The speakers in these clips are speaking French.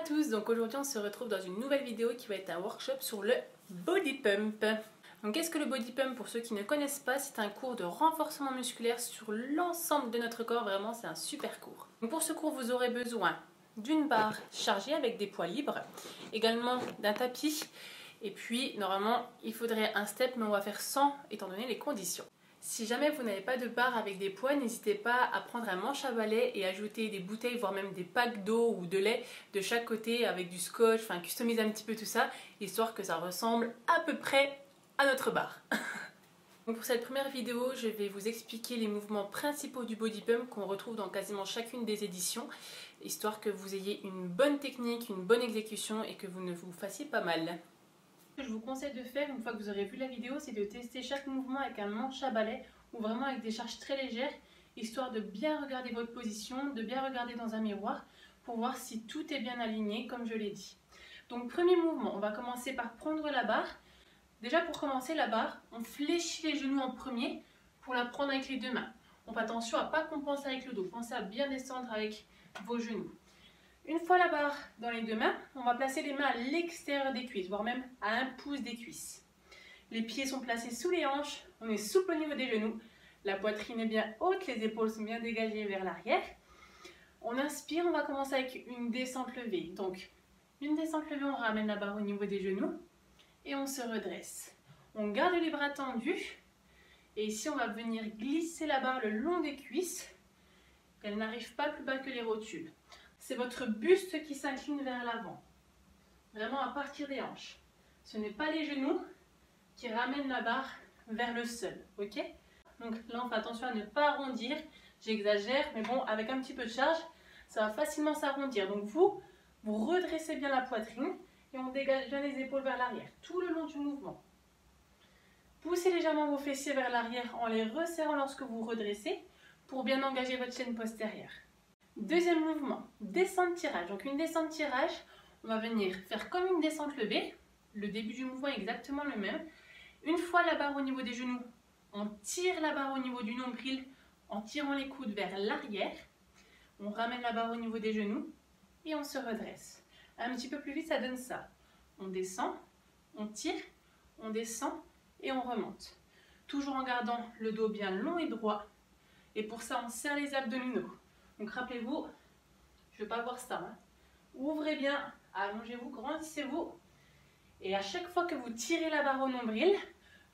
tous, donc aujourd'hui on se retrouve dans une nouvelle vidéo qui va être un workshop sur le body pump. Donc qu'est-ce que le body pump? Pour ceux qui ne connaissent pas, c'est un cours de renforcement musculaire sur l'ensemble de notre corps, vraiment c'est un super cours. Donc pour ce cours vous aurez besoin d'une barre chargée avec des poids libres, également d'un tapis, et puis normalement il faudrait un step mais on va faire sans étant donné les conditions. Si jamais vous n'avez pas de barre avec des poids, n'hésitez pas à prendre un manche à balai et ajouter des bouteilles, voire même des packs d'eau ou de lait de chaque côté avec du scotch, enfin customiser un petit peu tout ça, histoire que ça ressemble à peu près à notre barre. Donc pour cette première vidéo, je vais vous expliquer les mouvements principaux du body pump qu'on retrouve dans quasiment chacune des éditions, histoire que vous ayez une bonne technique, une bonne exécution et que vous ne vous fassiez pas mal. Ce que je vous conseille de faire une fois que vous aurez vu la vidéo, c'est de tester chaque mouvement avec un manche à balai ou vraiment avec des charges très légères, histoire de bien regarder votre position, de bien regarder dans un miroir pour voir si tout est bien aligné comme je l'ai dit. Donc premier mouvement, on va commencer par prendre la barre. Déjà pour commencer la barre, on fléchit les genoux en premier pour la prendre avec les deux mains. On fait attention à ne pas compenser avec le dos, pensez à bien descendre avec vos genoux. Une fois la barre dans les deux mains, on va placer les mains à l'extérieur des cuisses, voire même à 1 pouce des cuisses. Les pieds sont placés sous les hanches, on est souple au niveau des genoux, la poitrine est bien haute, les épaules sont bien dégagées vers l'arrière. On inspire, on va commencer avec une descente levée. Donc, une descente levée, on ramène la barre au niveau des genoux et on se redresse. On garde les bras tendus et ici on va venir glisser la barre le long des cuisses, qu'elle n'arrive pas plus bas que les rotules. C'est votre buste qui s'incline vers l'avant, vraiment à partir des hanches. Ce n'est pas les genoux qui ramènent la barre vers le sol, ok? Donc là on fait attention à ne pas arrondir, j'exagère, mais bon, avec un petit peu de charge, ça va facilement s'arrondir. Donc vous redressez bien la poitrine et on dégage bien les épaules vers l'arrière, tout le long du mouvement. Poussez légèrement vos fessiers vers l'arrière en les resserrant lorsque vous redressez pour bien engager votre chaîne postérieure. Deuxième mouvement, descente tirage. Donc une descente tirage, on va venir faire comme une descente levée. Le début du mouvement est exactement le même. Une fois la barre au niveau des genoux, on tire la barre au niveau du nombril en tirant les coudes vers l'arrière. On ramène la barre au niveau des genoux et on se redresse. Un petit peu plus vite, ça donne ça. On descend, on tire, on descend et on remonte. Toujours en gardant le dos bien long et droit. Et pour ça, on serre les abdominaux. Donc rappelez-vous, je ne veux pas voir ça. Hein. Ouvrez bien, allongez-vous, grandissez-vous. Et à chaque fois que vous tirez la barre au nombril,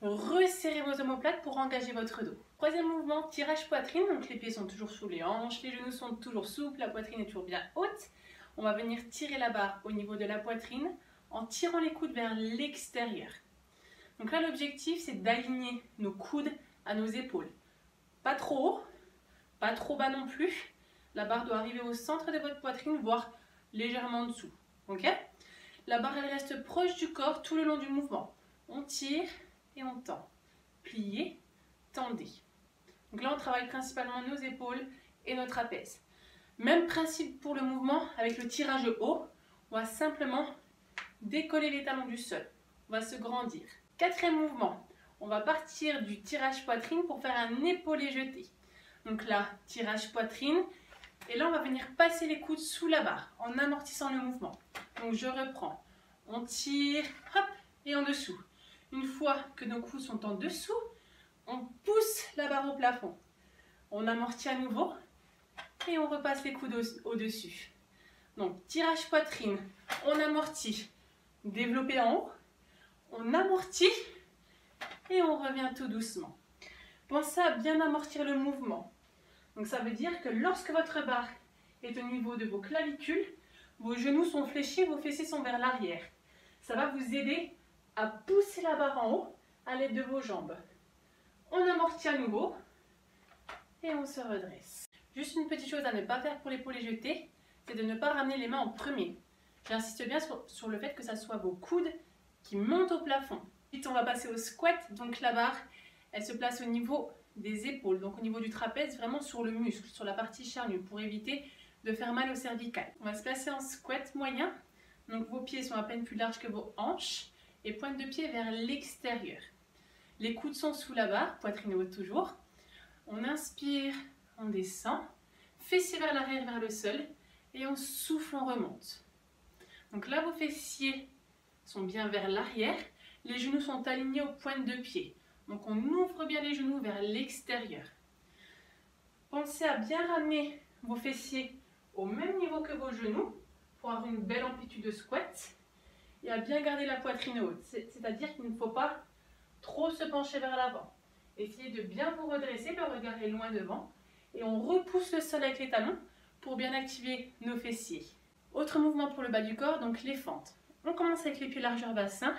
resserrez vos omoplates pour engager votre dos. Troisième mouvement, tirage poitrine. Donc les pieds sont toujours sous les hanches, les genoux sont toujours souples, la poitrine est toujours bien haute. On va venir tirer la barre au niveau de la poitrine en tirant les coudes vers l'extérieur. Donc là, l'objectif, c'est d'aligner nos coudes à nos épaules. Pas trop haut, pas trop bas non plus. La barre doit arriver au centre de votre poitrine, voire légèrement en dessous. Ok? La barre, elle reste proche du corps tout le long du mouvement. On tire et on tend. Pliez, tendez. Donc là, on travaille principalement nos épaules et nos trapèzes. Même principe pour le mouvement avec le tirage haut. On va simplement décoller les talons du sol. On va se grandir. Quatrième mouvement. On va partir du tirage poitrine pour faire un épaulé jeté. Donc là, tirage poitrine. Et là, on va venir passer les coudes sous la barre en amortissant le mouvement. Donc je reprends. On tire, hop, et en dessous. Une fois que nos coudes sont en dessous, on pousse la barre au plafond. On amortit à nouveau et on repasse les coudes au-dessus. Donc tirage poitrine, on amortit, développé en haut, on amortit et on revient tout doucement. Pensez à bien amortir le mouvement. Donc ça veut dire que lorsque votre barre est au niveau de vos clavicules, vos genoux sont fléchis, vos fessiers sont vers l'arrière. Ça va vous aider à pousser la barre en haut à l'aide de vos jambes. On amortit à nouveau et on se redresse. Juste une petite chose à ne pas faire pour l'épaulé jeté, c'est de ne pas ramener les mains en premier. J'insiste bien sur le fait que ce soit vos coudes qui montent au plafond. Ensuite, on va passer au squat. Donc la barre, elle se place au niveau des épaules, donc au niveau du trapèze, vraiment sur le muscle, sur la partie charnue, pour éviter de faire mal au cervical. On va se placer en squat moyen. Donc vos pieds sont à peine plus larges que vos hanches et pointe de pied vers l'extérieur. Les coudes sont sous la barre, poitrine haute toujours. On inspire, on descend, fessiers vers l'arrière, vers le sol et on souffle, on remonte. Donc là, vos fessiers sont bien vers l'arrière. Les genoux sont alignés aux pointes de pied. Donc on ouvre bien les genoux vers l'extérieur. Pensez à bien ramener vos fessiers au même niveau que vos genoux pour avoir une belle amplitude de squat et à bien garder la poitrine haute. C'est-à-dire qu'il ne faut pas trop se pencher vers l'avant. Essayez de bien vous redresser, le regard est loin devant et on repousse le sol avec les talons pour bien activer nos fessiers. Autre mouvement pour le bas du corps, donc les fentes. On commence avec les pieds largeur bassin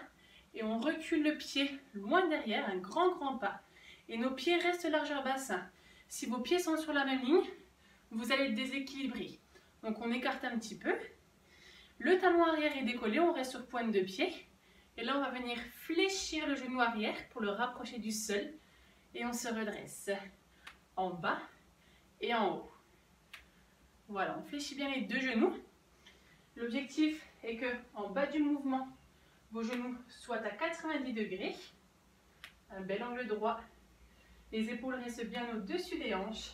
et on recule le pied loin derrière, un grand pas. Et nos pieds restent largeur bassin. Si vos pieds sont sur la même ligne, vous allez être déséquilibré. Donc on écarte un petit peu. Le talon arrière est décollé, on reste sur pointe de pied. Et là on va venir fléchir le genou arrière pour le rapprocher du sol. Et on se redresse en bas et en haut. Voilà, on fléchit bien les deux genoux. L'objectif est que en bas du mouvement, vos genoux soient à 90 degrés. Un bel angle droit. Les épaules restent bien au-dessus des hanches.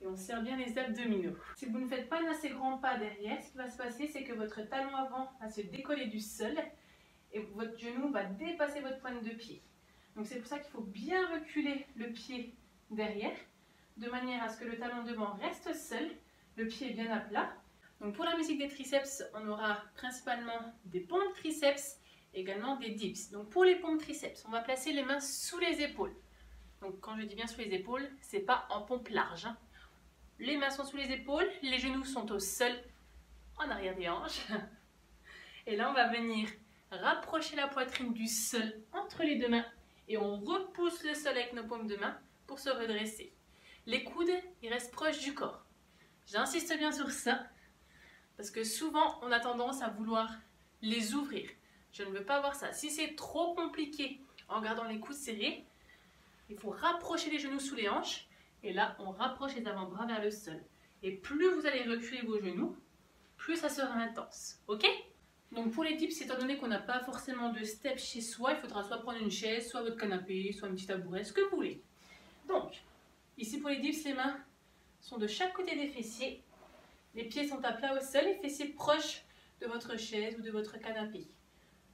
Et on serre bien les abdominaux. Si vous ne faites pas un assez grand pas derrière, ce qui va se passer, c'est que votre talon avant va se décoller du sol et votre genou va dépasser votre pointe de pied. Donc c'est pour ça qu'il faut bien reculer le pied derrière, de manière à ce que le talon devant reste seul, le pied est bien à plat. Donc pour la musique des triceps, on aura principalement des pompes triceps, également des dips. Donc pour les pompes triceps, on va placer les mains sous les épaules. Donc quand je dis bien sous les épaules, c'est pas en pompe large, hein. Les mains sont sous les épaules, les genoux sont au sol, en arrière des hanches. Et là, on va venir rapprocher la poitrine du sol entre les deux mains et on repousse le sol avec nos paumes de main pour se redresser. Les coudes, ils restent proches du corps. J'insiste bien sur ça parce que souvent, on a tendance à vouloir les ouvrir. Je ne veux pas voir ça. Si c'est trop compliqué en gardant les coudes serrés, il faut rapprocher les genoux sous les hanches. Et là, on rapproche les avant-bras vers le sol. Et plus vous allez reculer vos genoux, plus ça sera intense. Ok? Donc pour les dips, étant donné qu'on n'a pas forcément de step chez soi, il faudra soit prendre une chaise, soit votre canapé, soit un petit tabouret, ce que vous voulez. Donc, ici pour les dips, les mains sont de chaque côté des fessiers. Les pieds sont à plat au sol, les fessiers proches de votre chaise ou de votre canapé.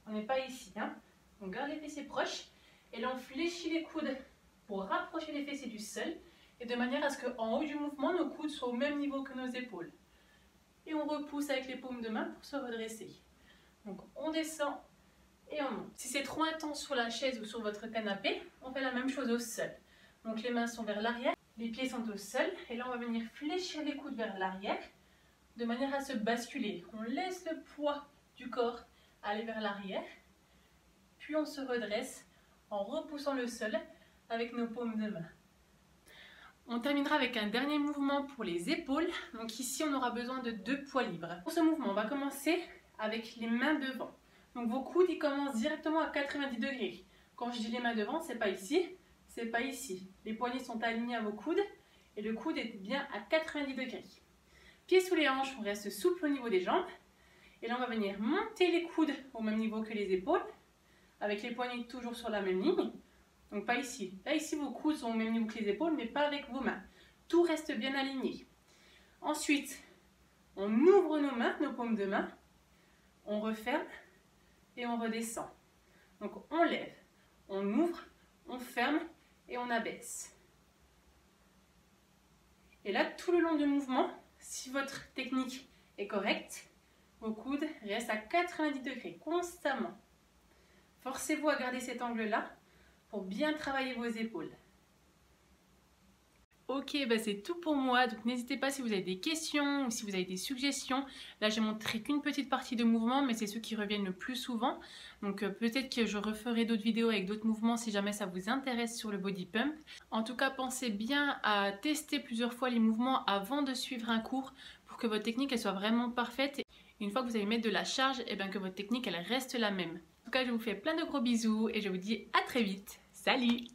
On n'est pas ici, hein? On garde les fessiers proches. Et là, on fléchit les coudes pour rapprocher les fessiers du sol. Et de manière à ce qu'en haut du mouvement, nos coudes soient au même niveau que nos épaules. Et on repousse avec les paumes de main pour se redresser. Donc on descend et on monte. Si c'est trop intense sur la chaise ou sur votre canapé, on fait la même chose au sol. Donc les mains sont vers l'arrière, les pieds sont au sol. Et là on va venir fléchir les coudes vers l'arrière de manière à se basculer. On laisse le poids du corps aller vers l'arrière. Puis on se redresse en repoussant le sol avec nos paumes de main. On terminera avec un dernier mouvement pour les épaules. Donc ici, on aura besoin de 2 poids libres. Pour ce mouvement, on va commencer avec les mains devant. Donc vos coudes, ils commencent directement à 90 degrés. Quand je dis les mains devant, c'est pas ici, c'est pas ici. Les poignets sont alignés à vos coudes et le coude est bien à 90 degrés. Pieds sous les hanches, on reste souple au niveau des jambes. Et là, on va venir monter les coudes au même niveau que les épaules, avec les poignets toujours sur la même ligne. Donc pas ici. Là, ici, vos coudes sont au même niveau que les épaules, mais pas avec vos mains. Tout reste bien aligné. Ensuite, on ouvre nos mains, nos paumes de main. On referme et on redescend. Donc on lève, on ouvre, on ferme et on abaisse. Et là, tout le long du mouvement, si votre technique est correcte, vos coudes restent à 90 degrés constamment. Forcez-vous à garder cet angle-là pour bien travailler vos épaules. Ok, bah c'est tout pour moi, donc n'hésitez pas si vous avez des questions ou si vous avez des suggestions. Là j'ai montré qu'une petite partie de mouvement, mais c'est ceux qui reviennent le plus souvent. Donc peut-être que je referai d'autres vidéos avec d'autres mouvements si jamais ça vous intéresse sur le body pump. En tout cas, pensez bien à tester plusieurs fois les mouvements avant de suivre un cours pour que votre technique elle soit vraiment parfaite. Et une fois que vous allez mettre de la charge, et bien que votre technique elle reste la même. En tout cas, je vous fais plein de gros bisous et je vous dis à très vite. Salut!